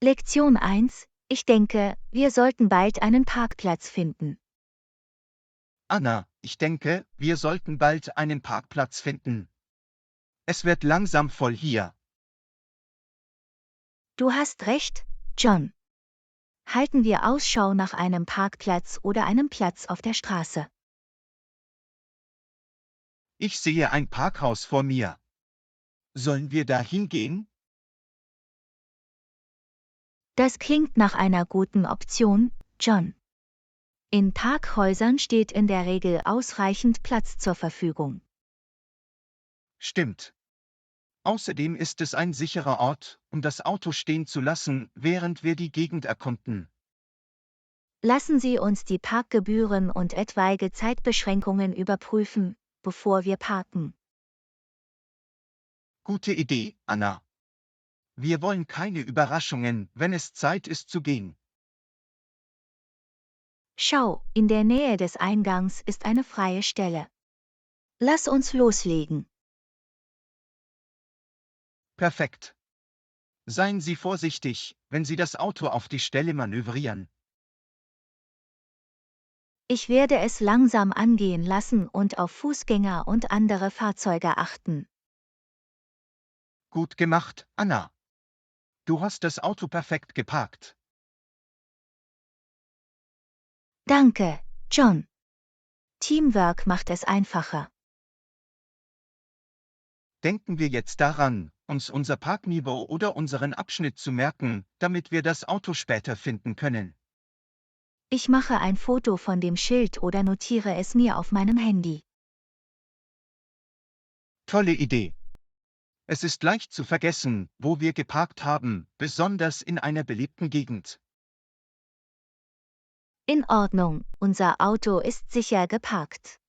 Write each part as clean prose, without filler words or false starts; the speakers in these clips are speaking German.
Lektion 1. Ich denke, wir sollten bald einen Parkplatz finden. Anna, ich denke, wir sollten bald einen Parkplatz finden. Es wird langsam voll hier. Du hast recht, John. Halten wir Ausschau nach einem Parkplatz oder einem Platz auf der Straße. Ich sehe ein Parkhaus vor mir. Sollen wir da hingehen? Das klingt nach einer guten Option, John. In Parkhäusern steht in der Regel ausreichend Platz zur Verfügung. Stimmt. Außerdem ist es ein sicherer Ort, um das Auto stehen zu lassen, während wir die Gegend erkunden. Lassen Sie uns die Parkgebühren und etwaige Zeitbeschränkungen überprüfen, bevor wir parken. Gute Idee, Anna. Wir wollen keine Überraschungen, wenn es Zeit ist zu gehen. Schau, in der Nähe des Eingangs ist eine freie Stelle. Lass uns loslegen. Perfekt. Seien Sie vorsichtig, wenn Sie das Auto auf die Stelle manövrieren. Ich werde es langsam angehen lassen und auf Fußgänger und andere Fahrzeuge achten. Gut gemacht, Anna. Du hast das Auto perfekt geparkt. Danke, John. Teamwork macht es einfacher. Denken wir jetzt daran, uns unser Parkniveau oder unseren Abschnitt zu merken, damit wir das Auto später finden können. Ich mache ein Foto von dem Schild oder notiere es mir auf meinem Handy. Tolle Idee. Es ist leicht zu vergessen, wo wir geparkt haben, besonders in einer belebten Gegend. In Ordnung, unser Auto ist sicher geparkt.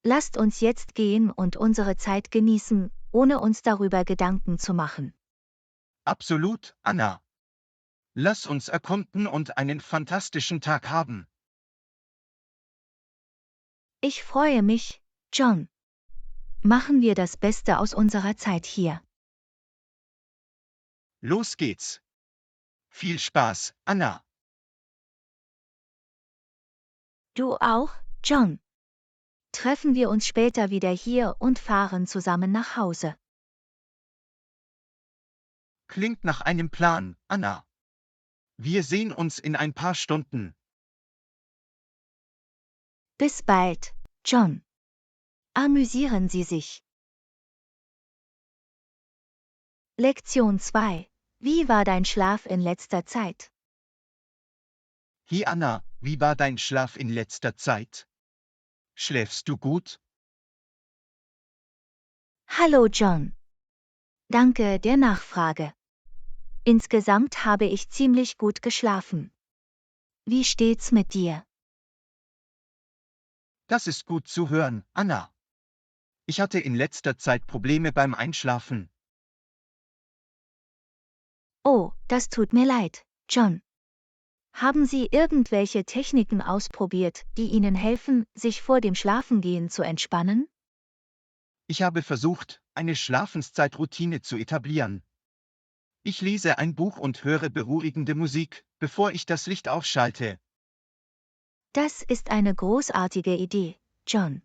Lasst uns jetzt gehen und unsere Zeit genießen, ohne uns darüber Gedanken zu machen. Absolut, Anna. Lass uns erkunden und einen fantastischen Tag haben. Ich freue mich, John. Machen wir das Beste aus unserer Zeit hier. Los geht's. Viel Spaß, Anna. Du auch, John. Treffen wir uns später wieder hier und fahren zusammen nach Hause. Klingt nach einem Plan, Anna. Wir sehen uns in ein paar Stunden. Bis bald, John. Amüsieren Sie sich. Lektion 2. Wie war dein Schlaf in letzter Zeit? Hey Anna, wie war dein Schlaf in letzter Zeit? Schläfst du gut? Hallo John. Danke der Nachfrage. Insgesamt habe ich ziemlich gut geschlafen. Wie steht's mit dir? Das ist gut zu hören, Anna. Ich hatte in letzter Zeit Probleme beim Einschlafen. Oh, das tut mir leid, John. Haben Sie irgendwelche Techniken ausprobiert, die Ihnen helfen, sich vor dem Schlafengehen zu entspannen? Ich habe versucht, eine Schlafenszeitroutine zu etablieren. Ich lese ein Buch und höre beruhigende Musik, bevor ich das Licht ausschalte. Das ist eine großartige Idee, John.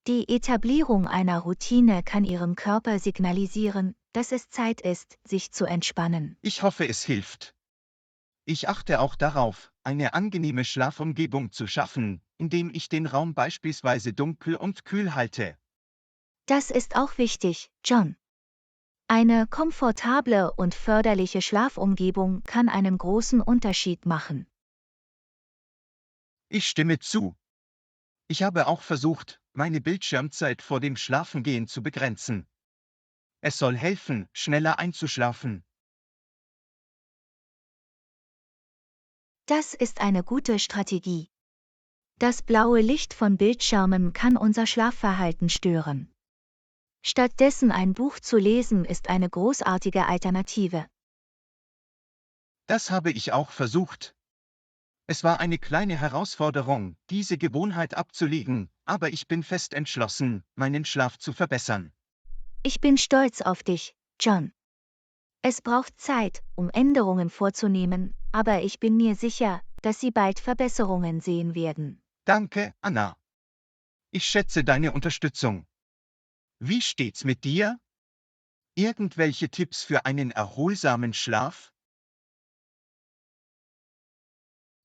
Die Etablierung einer Routine kann Ihrem Körper signalisieren, dass es Zeit ist, sich zu entspannen. Ich hoffe, es hilft. Ich achte auch darauf, eine angenehme Schlafumgebung zu schaffen, indem ich den Raum beispielsweise dunkel und kühl halte. Das ist auch wichtig, John. Eine komfortable und förderliche Schlafumgebung kann einen großen Unterschied machen. Ich stimme zu. Ich habe auch versucht, meine Bildschirmzeit vor dem Schlafengehen zu begrenzen. Es soll helfen, schneller einzuschlafen. Das ist eine gute Strategie. Das blaue Licht von Bildschirmen kann unser Schlafverhalten stören. Stattdessen ein Buch zu lesen ist eine großartige Alternative. Das habe ich auch versucht. Es war eine kleine Herausforderung, diese Gewohnheit abzulegen, aber ich bin fest entschlossen, meinen Schlaf zu verbessern. Ich bin stolz auf dich, John. Es braucht Zeit, um Änderungen vorzunehmen, aber ich bin mir sicher, dass Sie bald Verbesserungen sehen werden. Danke, Anna. Ich schätze deine Unterstützung. Wie steht's mit dir? Irgendwelche Tipps für einen erholsamen Schlaf?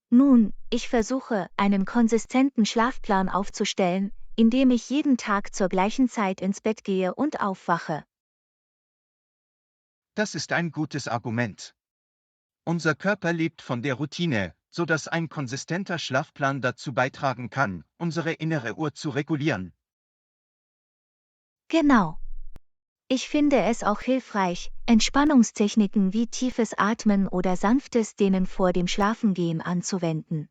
Nun, ich versuche, einen konsistenten Schlafplan aufzustellen, indem ich jeden Tag zur gleichen Zeit ins Bett gehe und aufwache. Das ist ein gutes Argument. Unser Körper lebt von der Routine, so dass ein konsistenter Schlafplan dazu beitragen kann, unsere innere Uhr zu regulieren. Genau. Ich finde es auch hilfreich, Entspannungstechniken wie tiefes Atmen oder sanftes Dehnen vor dem Schlafengehen anzuwenden.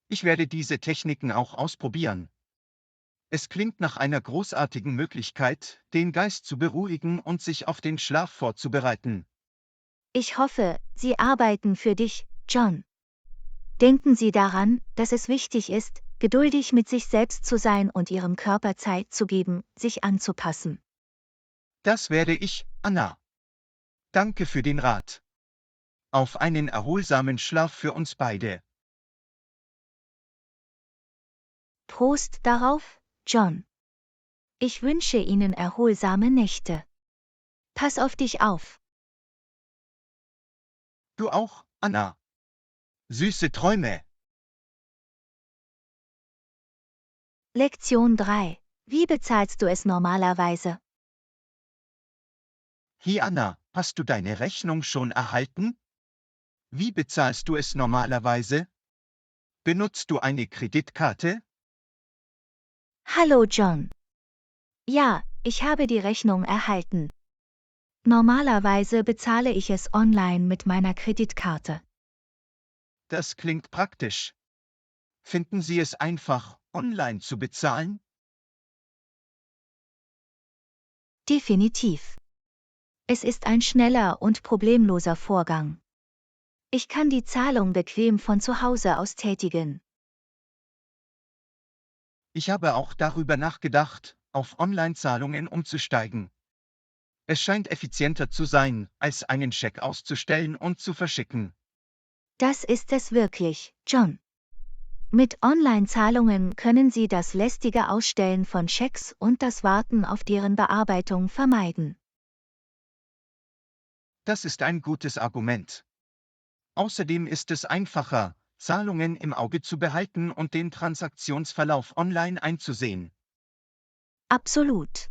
Ich werde diese Techniken auch ausprobieren. Es klingt nach einer großartigen Möglichkeit, den Geist zu beruhigen und sich auf den Schlaf vorzubereiten. Ich hoffe, sie arbeiten für dich, John. Denken Sie daran, dass es wichtig ist, geduldig mit sich selbst zu sein und Ihrem Körper Zeit zu geben, sich anzupassen. Das werde ich, Anna. Danke für den Rat. Auf einen erholsamen Schlaf für uns beide. Prost darauf, John. Ich wünsche Ihnen erholsame Nächte. Pass auf dich auf. Du auch, Anna. Süße Träume. Lektion 3. Wie bezahlst du es normalerweise? Hi Anna, hast du deine Rechnung schon erhalten? Wie bezahlst du es normalerweise? Benutzt du eine Kreditkarte? Hallo John. Ja, ich habe die Rechnung erhalten. Normalerweise bezahle ich es online mit meiner Kreditkarte. Das klingt praktisch. Finden Sie es einfach, online zu bezahlen? Definitiv. Es ist ein schneller und problemloser Vorgang. Ich kann die Zahlung bequem von zu Hause aus tätigen. Ich habe auch darüber nachgedacht, auf Online-Zahlungen umzusteigen. Es scheint effizienter zu sein, als einen Scheck auszustellen und zu verschicken. Das ist es wirklich, John. Mit Online-Zahlungen können Sie das lästige Ausstellen von Schecks und das Warten auf deren Bearbeitung vermeiden. Das ist ein gutes Argument. Außerdem ist es einfacher, Zahlungen im Auge zu behalten und den Transaktionsverlauf online einzusehen. Absolut.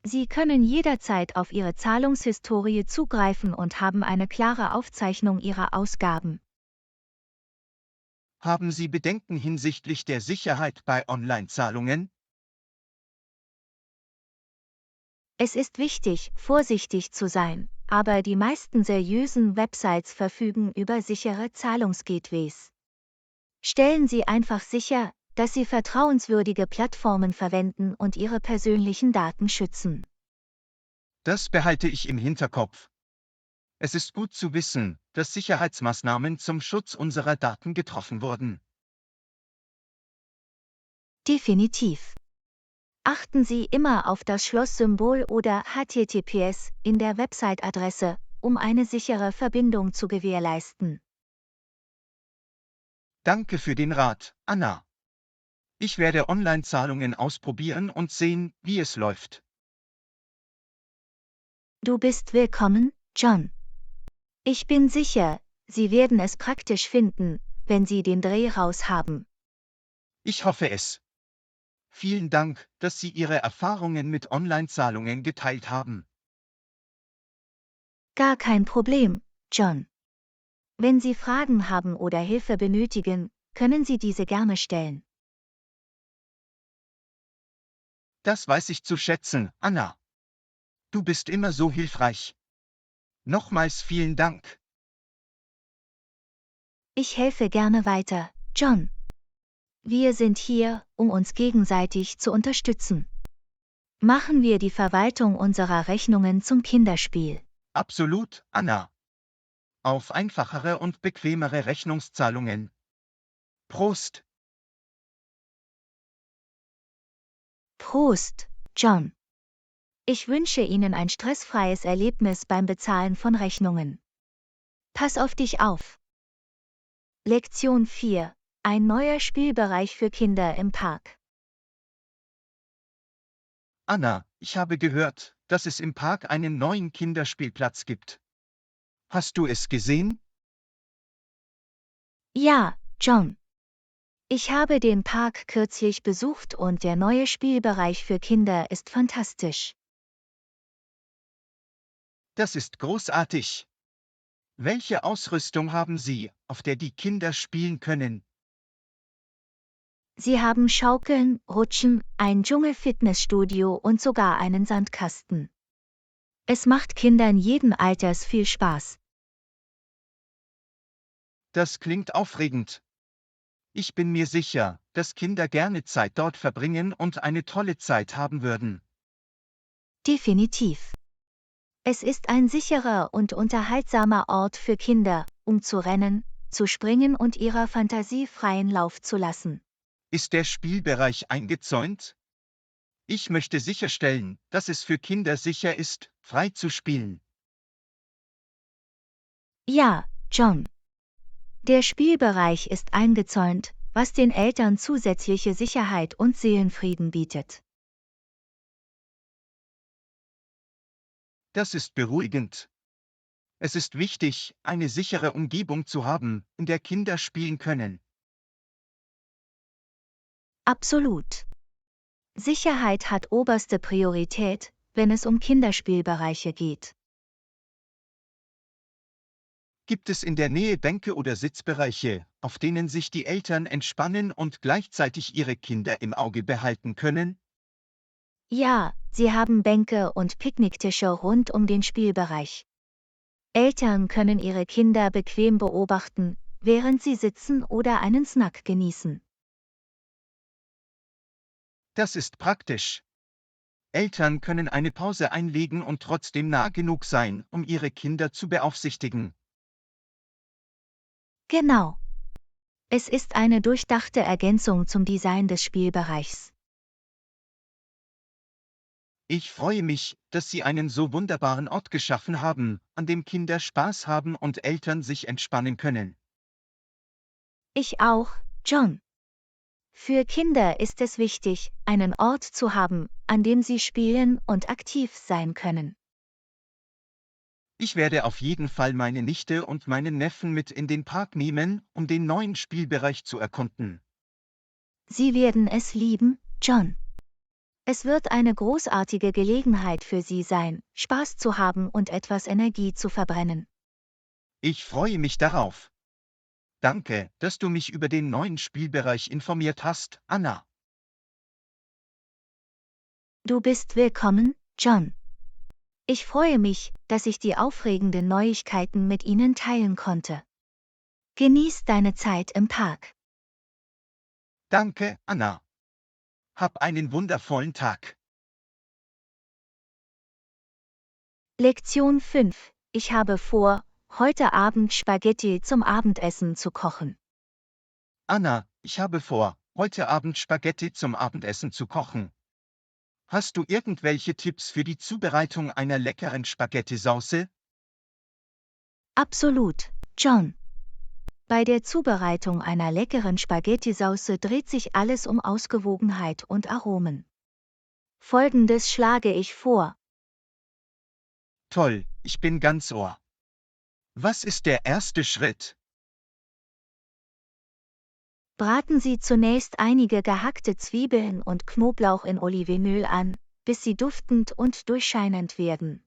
Sie können jederzeit auf Ihre Zahlungshistorie zugreifen und haben eine klare Aufzeichnung Ihrer Ausgaben. Haben Sie Bedenken hinsichtlich der Sicherheit bei Online-Zahlungen? Es ist wichtig, vorsichtig zu sein, aber die meisten seriösen Websites verfügen über sichere Zahlungsgateways. Stellen Sie einfach sicher, dass Sie vertrauenswürdige Plattformen verwenden und Ihre persönlichen Daten schützen. Das behalte ich im Hinterkopf. Es ist gut zu wissen, dass Sicherheitsmaßnahmen zum Schutz unserer Daten getroffen wurden. Definitiv. Achten Sie immer auf das Schlosssymbol oder HTTPS in der Website-Adresse, um eine sichere Verbindung zu gewährleisten. Danke für den Rat, Anna. Ich werde Online-Zahlungen ausprobieren und sehen, wie es läuft. Du bist willkommen, John. Ich bin sicher, Sie werden es praktisch finden, wenn Sie den Dreh raus haben. Ich hoffe es. Vielen Dank, dass Sie Ihre Erfahrungen mit Online-Zahlungen geteilt haben. Gar kein Problem, John. Wenn Sie Fragen haben oder Hilfe benötigen, können Sie diese gerne stellen. Das weiß ich zu schätzen, Anna. Du bist immer so hilfreich. Nochmals vielen Dank. Ich helfe gerne weiter, John. Wir sind hier, um uns gegenseitig zu unterstützen. Machen wir die Verwaltung unserer Rechnungen zum Kinderspiel. Absolut, Anna. Auf einfachere und bequemere Rechnungszahlungen. Prost! Prost, John. Ich wünsche Ihnen ein stressfreies Erlebnis beim Bezahlen von Rechnungen. Pass auf dich auf. Lektion 4. Ein neuer Spielbereich für Kinder im Park. Anna, ich habe gehört, dass es im Park einen neuen Kinderspielplatz gibt. Hast du es gesehen? Ja, John. Ich habe den Park kürzlich besucht und der neue Spielbereich für Kinder ist fantastisch. Das ist großartig. Welche Ausrüstung haben Sie, auf der die Kinder spielen können? Sie haben Schaukeln, Rutschen, ein Dschungel-Fitnessstudio und sogar einen Sandkasten. Es macht Kindern jeden Alters viel Spaß. Das klingt aufregend. Ich bin mir sicher, dass Kinder gerne Zeit dort verbringen und eine tolle Zeit haben würden. Definitiv. Es ist ein sicherer und unterhaltsamer Ort für Kinder, um zu rennen, zu springen und ihrer Fantasie freien Lauf zu lassen. Ist der Spielbereich eingezäunt? Ich möchte sicherstellen, dass es für Kinder sicher ist, frei zu spielen. Ja, John. Der Spielbereich ist eingezäunt, was den Eltern zusätzliche Sicherheit und Seelenfrieden bietet. Das ist beruhigend. Es ist wichtig, eine sichere Umgebung zu haben, in der Kinder spielen können. Absolut. Sicherheit hat oberste Priorität, wenn es um Kinderspielbereiche geht. Gibt es in der Nähe Bänke oder Sitzbereiche, auf denen sich die Eltern entspannen und gleichzeitig ihre Kinder im Auge behalten können? Ja, sie haben Bänke und Picknicktische rund um den Spielbereich. Eltern können ihre Kinder bequem beobachten, während sie sitzen oder einen Snack genießen. Das ist praktisch. Eltern können eine Pause einlegen und trotzdem nah genug sein, um ihre Kinder zu beaufsichtigen. Genau. Es ist eine durchdachte Ergänzung zum Design des Spielbereichs. Ich freue mich, dass Sie einen so wunderbaren Ort geschaffen haben, an dem Kinder Spaß haben und Eltern sich entspannen können. Ich auch, John. Für Kinder ist es wichtig, einen Ort zu haben, an dem sie spielen und aktiv sein können. Ich werde auf jeden Fall meine Nichte und meinen Neffen mit in den Park nehmen, um den neuen Spielbereich zu erkunden. Sie werden es lieben, John. Es wird eine großartige Gelegenheit für Sie sein, Spaß zu haben und etwas Energie zu verbrennen. Ich freue mich darauf. Danke, dass du mich über den neuen Spielbereich informiert hast, Anna. Du bist willkommen, John. Ich freue mich, dass ich die aufregenden Neuigkeiten mit Ihnen teilen konnte. Genieß deine Zeit im Park. Danke, Anna. Hab einen wundervollen Tag. Lektion 5. Ich habe vor, heute Abend Spaghetti zum Abendessen zu kochen. Anna, ich habe vor, heute Abend Spaghetti zum Abendessen zu kochen. Hast du irgendwelche Tipps für die Zubereitung einer leckeren Spaghetti-Sauce? Absolut, John. Bei der Zubereitung einer leckeren Spaghetti-Sauce dreht sich alles um Ausgewogenheit und Aromen. Folgendes schlage ich vor. Toll, ich bin ganz Ohr. Was ist der erste Schritt? Braten Sie zunächst einige gehackte Zwiebeln und Knoblauch in Olivenöl an, bis sie duftend und durchscheinend werden.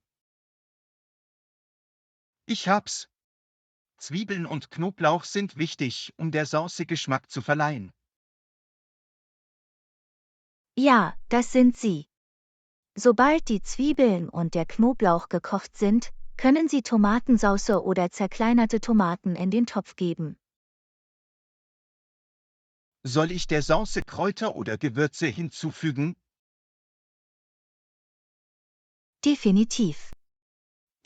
Ich hab's. Zwiebeln und Knoblauch sind wichtig, um der Sauce Geschmack zu verleihen. Ja, das sind sie. Sobald die Zwiebeln und der Knoblauch gekocht sind, können Sie Tomatensauce oder zerkleinerte Tomaten in den Topf geben. Soll ich der Sauce Kräuter oder Gewürze hinzufügen? Definitiv.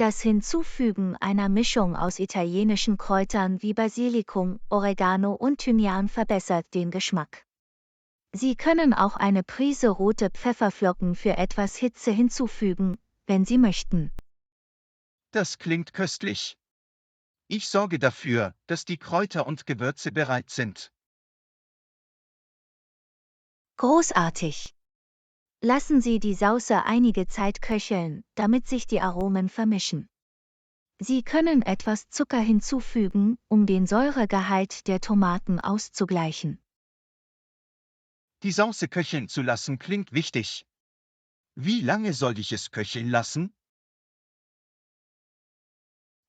Das Hinzufügen einer Mischung aus italienischen Kräutern wie Basilikum, Oregano und Thymian verbessert den Geschmack. Sie können auch eine Prise rote Pfefferflocken für etwas Hitze hinzufügen, wenn Sie möchten. Das klingt köstlich. Ich sorge dafür, dass die Kräuter und Gewürze bereit sind. Großartig! Lassen Sie die Sauce einige Zeit köcheln, damit sich die Aromen vermischen. Sie können etwas Zucker hinzufügen, um den Säuregehalt der Tomaten auszugleichen. Die Sauce köcheln zu lassen klingt wichtig. Wie lange soll ich es köcheln lassen?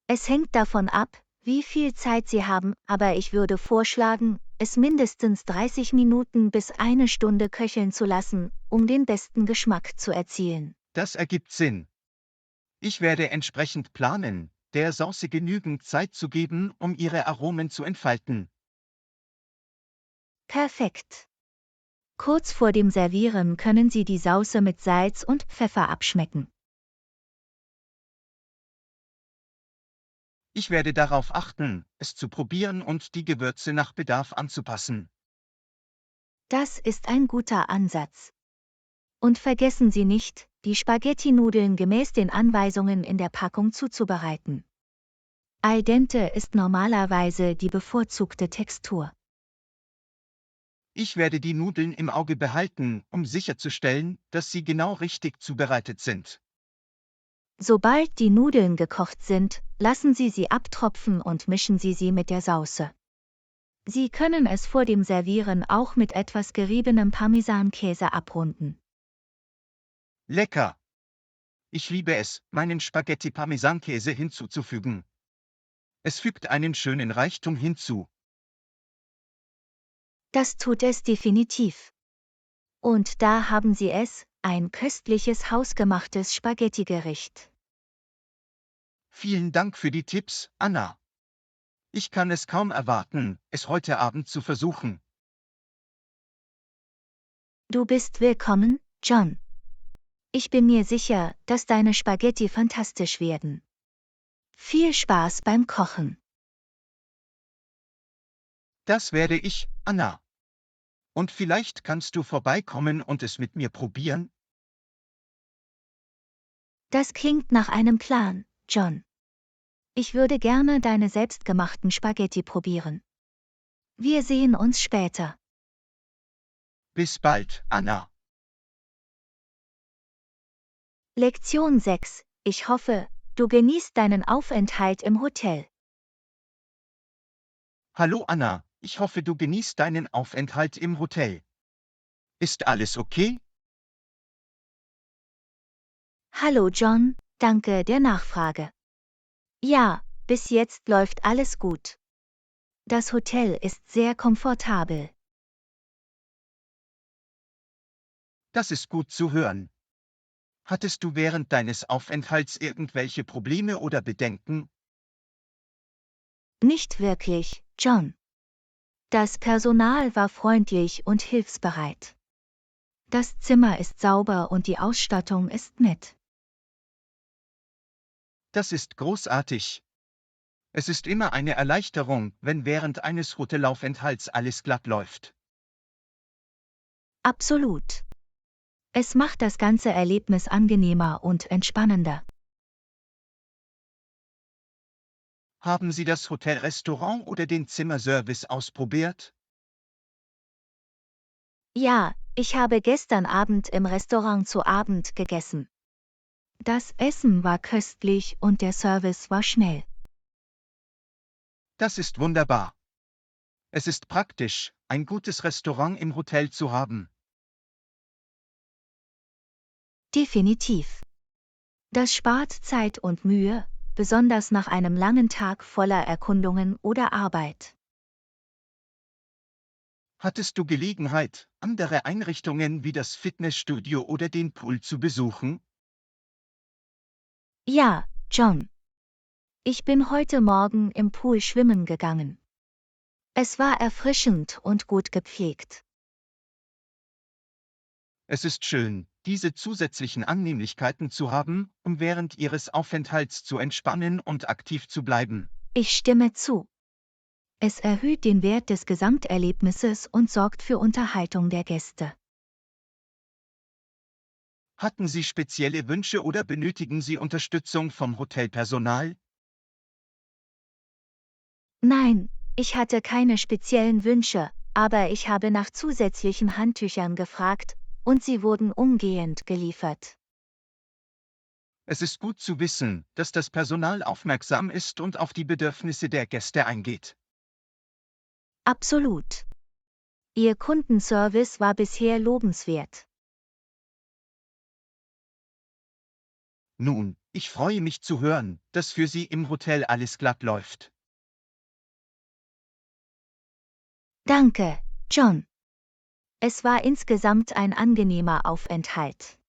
Es hängt davon ab, wie viel Zeit Sie haben, aber ich würde vorschlagen, es mindestens 30 Minuten bis 1 Stunde köcheln zu lassen, um den besten Geschmack zu erzielen. Das ergibt Sinn. Ich werde entsprechend planen, der Sauce genügend Zeit zu geben, um ihre Aromen zu entfalten. Perfekt! Kurz vor dem Servieren können Sie die Sauce mit Salz und Pfeffer abschmecken. Ich werde darauf achten, es zu probieren und die Gewürze nach Bedarf anzupassen. Das ist ein guter Ansatz. Und vergessen Sie nicht, die Spaghetti-Nudeln gemäß den Anweisungen in der Packung zuzubereiten. Al dente ist normalerweise die bevorzugte Textur. Ich werde die Nudeln im Auge behalten, um sicherzustellen, dass sie genau richtig zubereitet sind. Sobald die Nudeln gekocht sind, lassen Sie sie abtropfen und mischen Sie sie mit der Sauce. Sie können es vor dem Servieren auch mit etwas geriebenem Parmesankäse abrunden. Lecker! Ich liebe es, meinen Spaghetti Parmesankäse hinzuzufügen. Es fügt einen schönen Reichtum hinzu. Das tut es definitiv. Und da haben Sie es, ein köstliches hausgemachtes Spaghetti-Gericht. Vielen Dank für die Tipps, Anna. Ich kann es kaum erwarten, es heute Abend zu versuchen. Du bist willkommen, John. Ich bin mir sicher, dass deine Spaghetti fantastisch werden. Viel Spaß beim Kochen. Das werde ich, Anna. Und vielleicht kannst du vorbeikommen und es mit mir probieren? Das klingt nach einem Plan, John. Ich würde gerne deine selbstgemachten Spaghetti probieren. Wir sehen uns später. Bis bald, Anna. Lektion 6. Ich hoffe, du genießt deinen Aufenthalt im Hotel. Hallo Anna, ich hoffe, du genießt deinen Aufenthalt im Hotel. Ist alles okay? Hallo John, danke der Nachfrage. Ja, bis jetzt läuft alles gut. Das Hotel ist sehr komfortabel. Das ist gut zu hören. Hattest du während deines Aufenthalts irgendwelche Probleme oder Bedenken? Nicht wirklich, John. Das Personal war freundlich und hilfsbereit. Das Zimmer ist sauber und die Ausstattung ist nett. Das ist großartig. Es ist immer eine Erleichterung, wenn während eines Hotelaufenthalts alles glatt läuft. Absolut. Es macht das ganze Erlebnis angenehmer und entspannender. Haben Sie das Hotelrestaurant oder den Zimmerservice ausprobiert? Ja, ich habe gestern Abend im Restaurant zu Abend gegessen. Das Essen war köstlich und der Service war schnell. Das ist wunderbar. Es ist praktisch, ein gutes Restaurant im Hotel zu haben. Definitiv. Das spart Zeit und Mühe, besonders nach einem langen Tag voller Erkundungen oder Arbeit. Hattest du Gelegenheit, andere Einrichtungen wie das Fitnessstudio oder den Pool zu besuchen? Ja, John. Ich bin heute Morgen im Pool schwimmen gegangen. Es war erfrischend und gut gepflegt. Es ist schön, diese zusätzlichen Annehmlichkeiten zu haben, um während Ihres Aufenthalts zu entspannen und aktiv zu bleiben. Ich stimme zu. Es erhöht den Wert des Gesamterlebnisses und sorgt für Unterhaltung der Gäste. Hatten Sie spezielle Wünsche oder benötigen Sie Unterstützung vom Hotelpersonal? Nein, ich hatte keine speziellen Wünsche, aber ich habe nach zusätzlichen Handtüchern gefragt, und sie wurden umgehend geliefert. Es ist gut zu wissen, dass das Personal aufmerksam ist und auf die Bedürfnisse der Gäste eingeht. Absolut. Ihr Kundenservice war bisher lobenswert. Nun, ich freue mich zu hören, dass für Sie im Hotel alles glatt läuft. Danke, John. Es war insgesamt ein angenehmer Aufenthalt.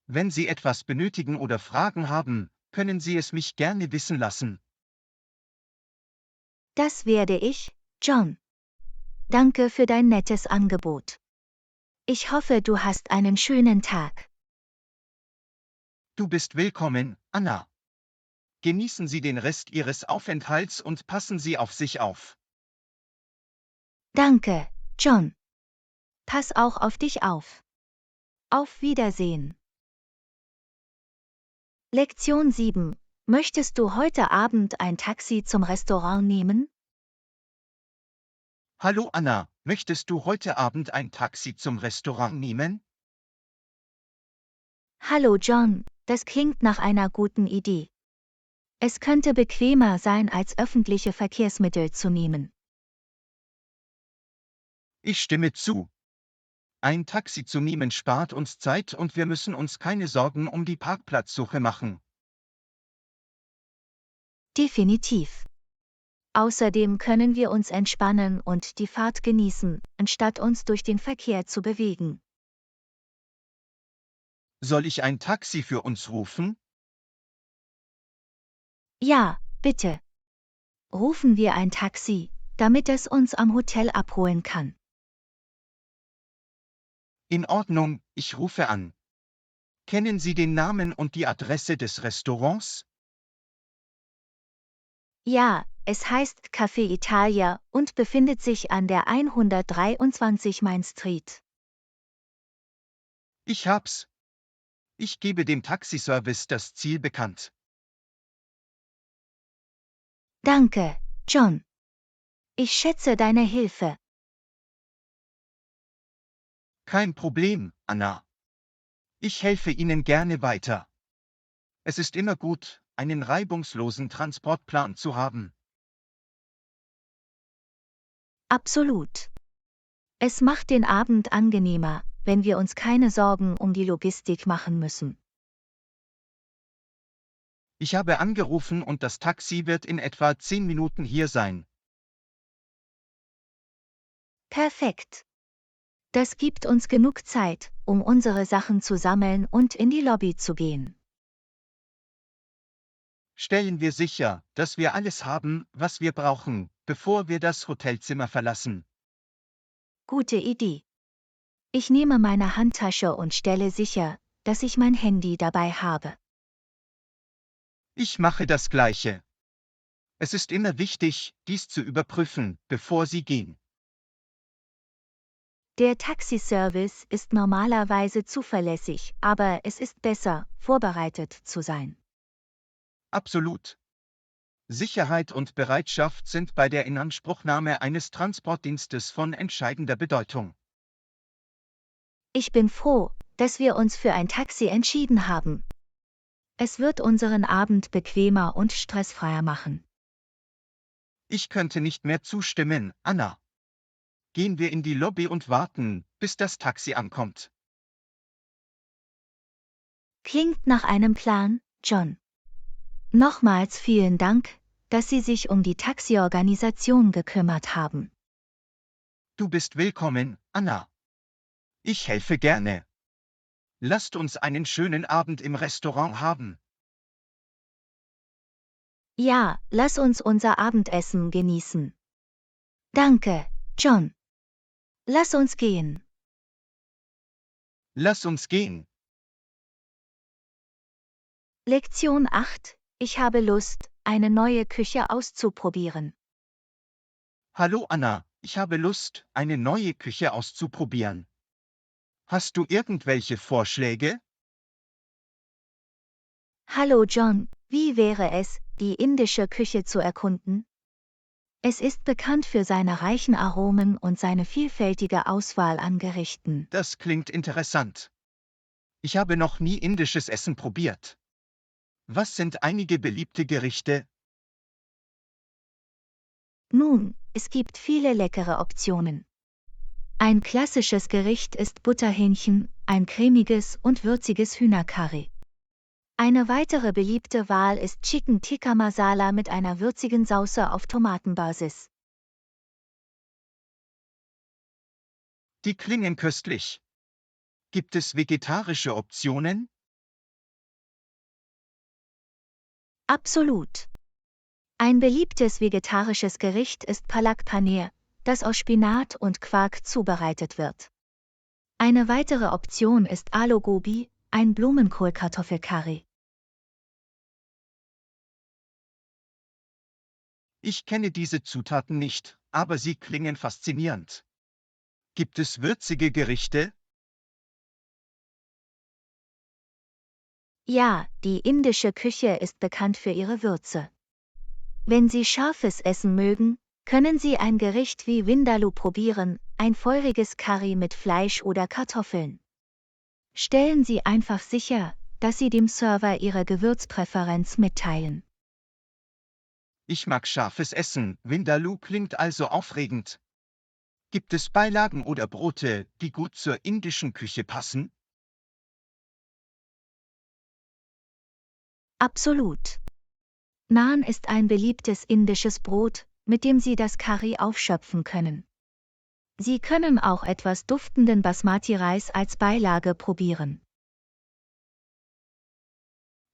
Wenn Sie etwas benötigen oder Fragen haben, können Sie es mich gerne wissen lassen. Das werde ich, John. Danke für dein nettes Angebot. Ich hoffe, du hast einen schönen Tag. Du bist willkommen, Anna. Genießen Sie den Rest Ihres Aufenthalts und passen Sie auf sich auf. Danke, John. Pass auch auf dich auf. Auf Wiedersehen. Lektion 7. Möchtest du heute Abend ein Taxi zum Restaurant nehmen? Hallo Anna, möchtest du heute Abend ein Taxi zum Restaurant nehmen? Hallo John, das klingt nach einer guten Idee. Es könnte bequemer sein, als öffentliche Verkehrsmittel zu nehmen. Ich stimme zu. Ein Taxi zu nehmen spart uns Zeit und wir müssen uns keine Sorgen um die Parkplatzsuche machen. Definitiv. Außerdem können wir uns entspannen und die Fahrt genießen, anstatt uns durch den Verkehr zu bewegen. Soll ich ein Taxi für uns rufen? Ja, bitte. Rufen wir ein Taxi, damit es uns am Hotel abholen kann. In Ordnung, ich rufe an. Kennen Sie den Namen und die Adresse des Restaurants? Ja, es heißt Café Italia und befindet sich an der 123 Main Street. Ich hab's. Ich gebe dem Taxiservice das Ziel bekannt. Danke, John. Ich schätze deine Hilfe. Kein Problem, Anna. Ich helfe Ihnen gerne weiter. Es ist immer gut, einen reibungslosen Transportplan zu haben. Absolut. Es macht den Abend angenehmer, wenn wir uns keine Sorgen um die Logistik machen müssen. Ich habe angerufen und das Taxi wird in etwa 10 Minuten hier sein. Perfekt. Das gibt uns genug Zeit, um unsere Sachen zu sammeln und in die Lobby zu gehen. Stellen wir sicher, dass wir alles haben, was wir brauchen, bevor wir das Hotelzimmer verlassen. Gute Idee. Ich nehme meine Handtasche und stelle sicher, dass ich mein Handy dabei habe. Ich mache das Gleiche. Es ist immer wichtig, dies zu überprüfen, bevor Sie gehen. Der Taxiservice ist normalerweise zuverlässig, aber es ist besser, vorbereitet zu sein. Absolut. Sicherheit und Bereitschaft sind bei der Inanspruchnahme eines Transportdienstes von entscheidender Bedeutung. Ich bin froh, dass wir uns für ein Taxi entschieden haben. Es wird unseren Abend bequemer und stressfreier machen. Ich könnte nicht mehr zustimmen, Anna. Gehen wir in die Lobby und warten, bis das Taxi ankommt. Klingt nach einem Plan, John. Nochmals vielen Dank, dass Sie sich um die Taxiorganisation gekümmert haben. Du bist willkommen, Anna. Ich helfe gerne. Lasst uns einen schönen Abend im Restaurant haben. Ja, lass uns unser Abendessen genießen. Danke, John. Lass uns gehen. Lass uns gehen. Lektion 8. Ich habe Lust, eine neue Küche auszuprobieren. Hallo Anna, ich habe Lust, eine neue Küche auszuprobieren. Hast du irgendwelche Vorschläge? Hallo John, wie wäre es, die indische Küche zu erkunden? Es ist bekannt für seine reichen Aromen und seine vielfältige Auswahl an Gerichten. Das klingt interessant. Ich habe noch nie indisches Essen probiert. Was sind einige beliebte Gerichte? Nun, es gibt viele leckere Optionen. Ein klassisches Gericht ist Butterhähnchen, ein cremiges und würziges Hühnercurry. Eine weitere beliebte Wahl ist Chicken Tikka Masala mit einer würzigen Sauce auf Tomatenbasis. Die klingen köstlich. Gibt es vegetarische Optionen? Absolut. Ein beliebtes vegetarisches Gericht ist Palak Paneer, das aus Spinat und Quark zubereitet wird. Eine weitere Option ist Aloo Gobi, ein Blumenkohl-Kartoffelcurry. Ich kenne diese Zutaten nicht, aber sie klingen faszinierend. Gibt es würzige Gerichte? Ja, die indische Küche ist bekannt für ihre Würze. Wenn Sie scharfes Essen mögen, können Sie ein Gericht wie Vindaloo probieren, ein feuriges Curry mit Fleisch oder Kartoffeln. Stellen Sie einfach sicher, dass Sie dem Server Ihre Gewürzpräferenz mitteilen. Ich mag scharfes Essen, Vindaloo klingt also aufregend. Gibt es Beilagen oder Brote, die gut zur indischen Küche passen? Absolut. Naan ist ein beliebtes indisches Brot, mit dem Sie das Curry aufschöpfen können. Sie können auch etwas duftenden Basmati-Reis als Beilage probieren.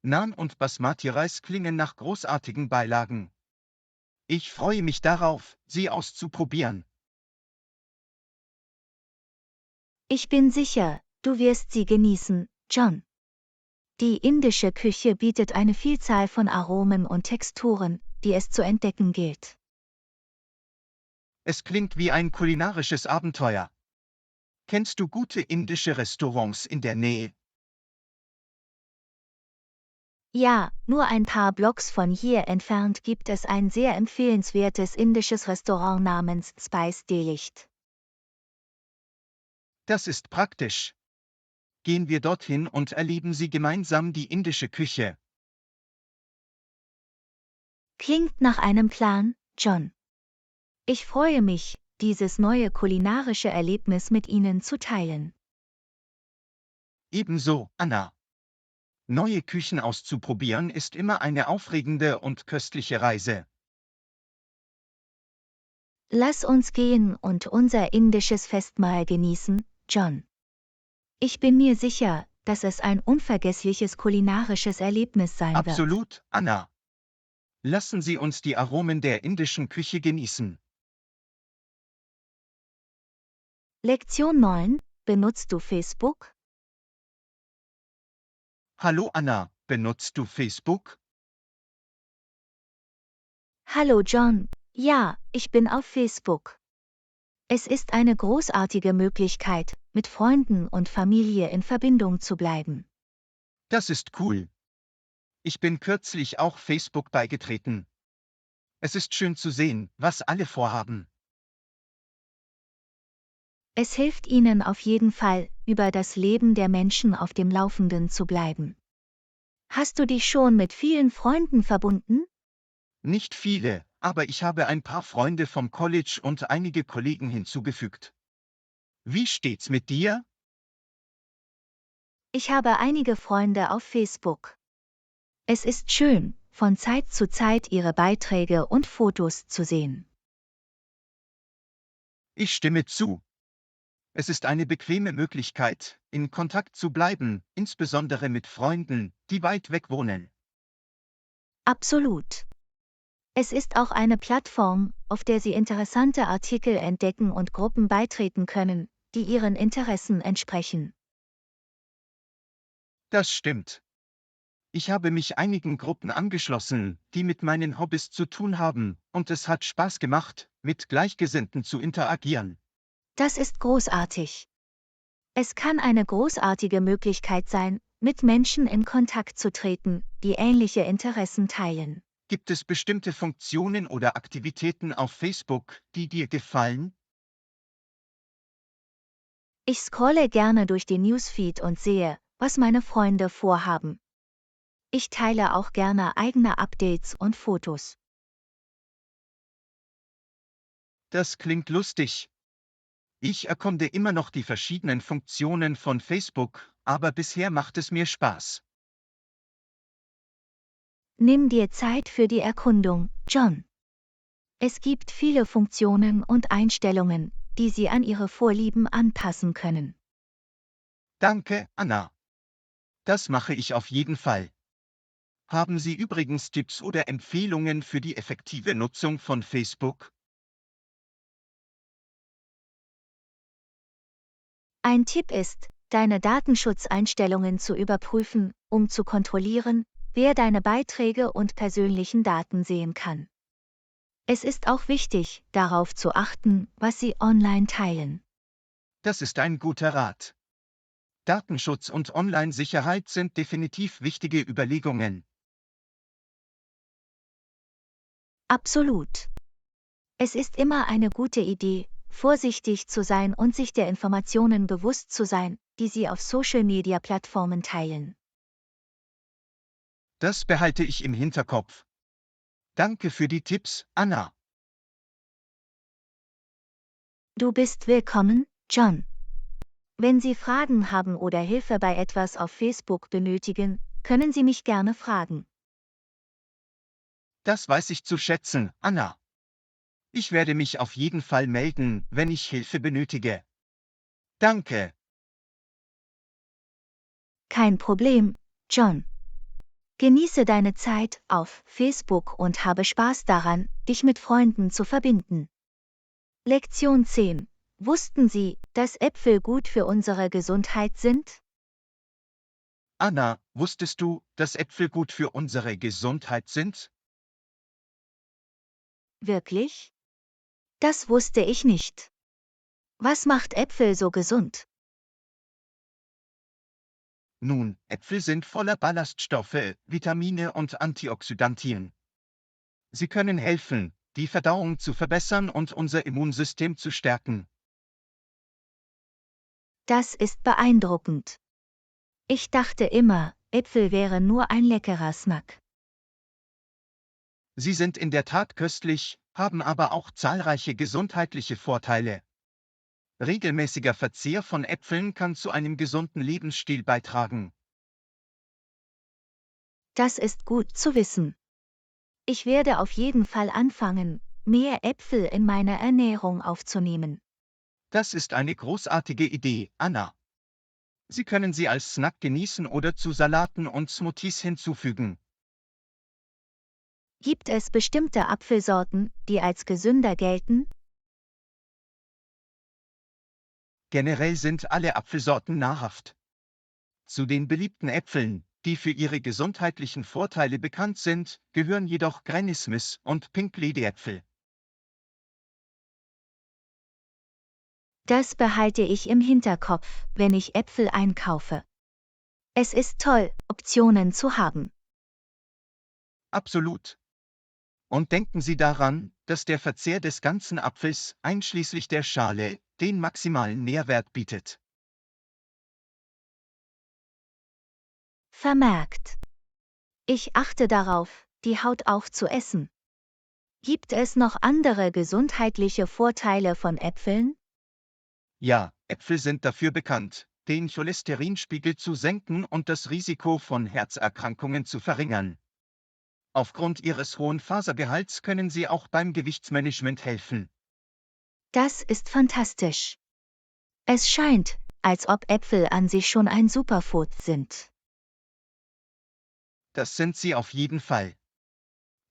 Naan und Basmati-Reis klingen nach großartigen Beilagen. Ich freue mich darauf, sie auszuprobieren. Ich bin sicher, du wirst sie genießen, John. Die indische Küche bietet eine Vielzahl von Aromen und Texturen, die es zu entdecken gilt. Es klingt wie ein kulinarisches Abenteuer. Kennst du gute indische Restaurants in der Nähe? Ja, nur ein paar Blocks von hier entfernt gibt es ein sehr empfehlenswertes indisches Restaurant namens Spice Delicht. Das ist praktisch. Gehen wir dorthin und erleben Sie gemeinsam die indische Küche. Klingt nach einem Plan, John. Ich freue mich, dieses neue kulinarische Erlebnis mit Ihnen zu teilen. Ebenso, Anna. Neue Küchen auszuprobieren ist immer eine aufregende und köstliche Reise. Lass uns gehen und unser indisches Festmahl genießen, John. Ich bin mir sicher, dass es ein unvergessliches kulinarisches Erlebnis sein wird. Absolut, Anna. Lassen Sie uns die Aromen der indischen Küche genießen. Lektion 9. Benutzt du Facebook? Hallo Anna, benutzt du Facebook? Hallo John. Ja, ich bin auf Facebook. Es ist eine großartige Möglichkeit, mit Freunden und Familie in Verbindung zu bleiben. Das ist cool. Ich bin kürzlich auch Facebook beigetreten. Es ist schön zu sehen, was alle vorhaben. Es hilft Ihnen auf jeden Fall, über das Leben der Menschen auf dem Laufenden zu bleiben. Hast du dich schon mit vielen Freunden verbunden? Nicht viele, aber ich habe ein paar Freunde vom College und einige Kollegen hinzugefügt. Wie steht's mit dir? Ich habe einige Freunde auf Facebook. Es ist schön, von Zeit zu Zeit ihre Beiträge und Fotos zu sehen. Ich stimme zu. Es ist eine bequeme Möglichkeit, in Kontakt zu bleiben, insbesondere mit Freunden, die weit weg wohnen. Absolut. Es ist auch eine Plattform, auf der Sie interessante Artikel entdecken und Gruppen beitreten können, die Ihren Interessen entsprechen. Das stimmt. Ich habe mich einigen Gruppen angeschlossen, die mit meinen Hobbys zu tun haben, und es hat Spaß gemacht, mit Gleichgesinnten zu interagieren. Das ist großartig. Es kann eine großartige Möglichkeit sein, mit Menschen in Kontakt zu treten, die ähnliche Interessen teilen. Gibt es bestimmte Funktionen oder Aktivitäten auf Facebook, die dir gefallen? Ich scrolle gerne durch den Newsfeed und sehe, was meine Freunde vorhaben. Ich teile auch gerne eigene Updates und Fotos. Das klingt lustig. Ich erkunde immer noch die verschiedenen Funktionen von Facebook, aber bisher macht es mir Spaß. Nimm dir Zeit für die Erkundung, John. Es gibt viele Funktionen und Einstellungen, die Sie an Ihre Vorlieben anpassen können. Danke, Anna. Das mache ich auf jeden Fall. Haben Sie übrigens Tipps oder Empfehlungen für die effektive Nutzung von Facebook? Ein Tipp ist, deine Datenschutzeinstellungen zu überprüfen, um zu kontrollieren, wer deine Beiträge und persönlichen Daten sehen kann. Es ist auch wichtig, darauf zu achten, was Sie online teilen. Das ist ein guter Rat. Datenschutz und Online-Sicherheit sind definitiv wichtige Überlegungen. Absolut. Es ist immer eine gute Idee, vorsichtig zu sein und sich der Informationen bewusst zu sein, die Sie auf Social-Media-Plattformen teilen. Das behalte ich im Hinterkopf. Danke für die Tipps, Anna. Du bist willkommen, John. Wenn Sie Fragen haben oder Hilfe bei etwas auf Facebook benötigen, können Sie mich gerne fragen. Das weiß ich zu schätzen, Anna. Ich werde mich auf jeden Fall melden, wenn ich Hilfe benötige. Danke. Kein Problem, John. Genieße deine Zeit auf Facebook und habe Spaß daran, dich mit Freunden zu verbinden. Lektion 10. Wussten Sie, dass Äpfel gut für unsere Gesundheit sind? Anna, wusstest du, dass Äpfel gut für unsere Gesundheit sind? Wirklich? Das wusste ich nicht. Was macht Äpfel so gesund? Nun, Äpfel sind voller Ballaststoffe, Vitamine und Antioxidantien. Sie können helfen, die Verdauung zu verbessern und unser Immunsystem zu stärken. Das ist beeindruckend. Ich dachte immer, Äpfel wären nur ein leckerer Snack. Sie sind in der Tat köstlich, haben aber auch zahlreiche gesundheitliche Vorteile. Regelmäßiger Verzehr von Äpfeln kann zu einem gesunden Lebensstil beitragen. Das ist gut zu wissen. Ich werde auf jeden Fall anfangen, mehr Äpfel in meine Ernährung aufzunehmen. Das ist eine großartige Idee, Anna. Sie können sie als Snack genießen oder zu Salaten und Smoothies hinzufügen. Gibt es bestimmte Apfelsorten, die als gesünder gelten? Generell sind alle Apfelsorten nahrhaft. Zu den beliebten Äpfeln, die für ihre gesundheitlichen Vorteile bekannt sind, gehören jedoch Granny Smith und Pink Lady Äpfel. Das behalte ich im Hinterkopf, wenn ich Äpfel einkaufe. Es ist toll, Optionen zu haben. Absolut. Und denken Sie daran, dass der Verzehr des ganzen Apfels, einschließlich der Schale, den maximalen Nährwert bietet. Vermerkt. Ich achte darauf, die Haut auch zu essen. Gibt es noch andere gesundheitliche Vorteile von Äpfeln? Ja, Äpfel sind dafür bekannt, den Cholesterinspiegel zu senken und das Risiko von Herzerkrankungen zu verringern. Aufgrund ihres hohen Fasergehalts können sie auch beim Gewichtsmanagement helfen. Das ist fantastisch. Es scheint, als ob Äpfel an sich schon ein Superfood sind. Das sind sie auf jeden Fall.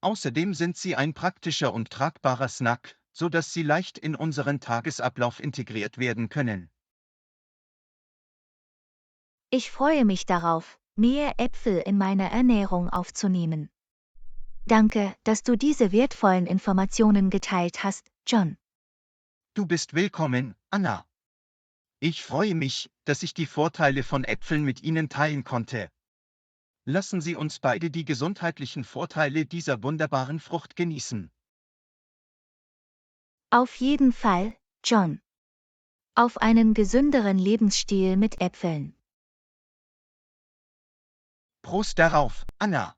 Außerdem sind sie ein praktischer und tragbarer Snack, so dass sie leicht in unseren Tagesablauf integriert werden können. Ich freue mich darauf, mehr Äpfel in meine Ernährung aufzunehmen. Danke, dass du diese wertvollen Informationen geteilt hast, John. Du bist willkommen, Anna. Ich freue mich, dass ich die Vorteile von Äpfeln mit Ihnen teilen konnte. Lassen Sie uns beide die gesundheitlichen Vorteile dieser wunderbaren Frucht genießen. Auf jeden Fall, John. Auf einen gesünderen Lebensstil mit Äpfeln. Prost darauf, Anna.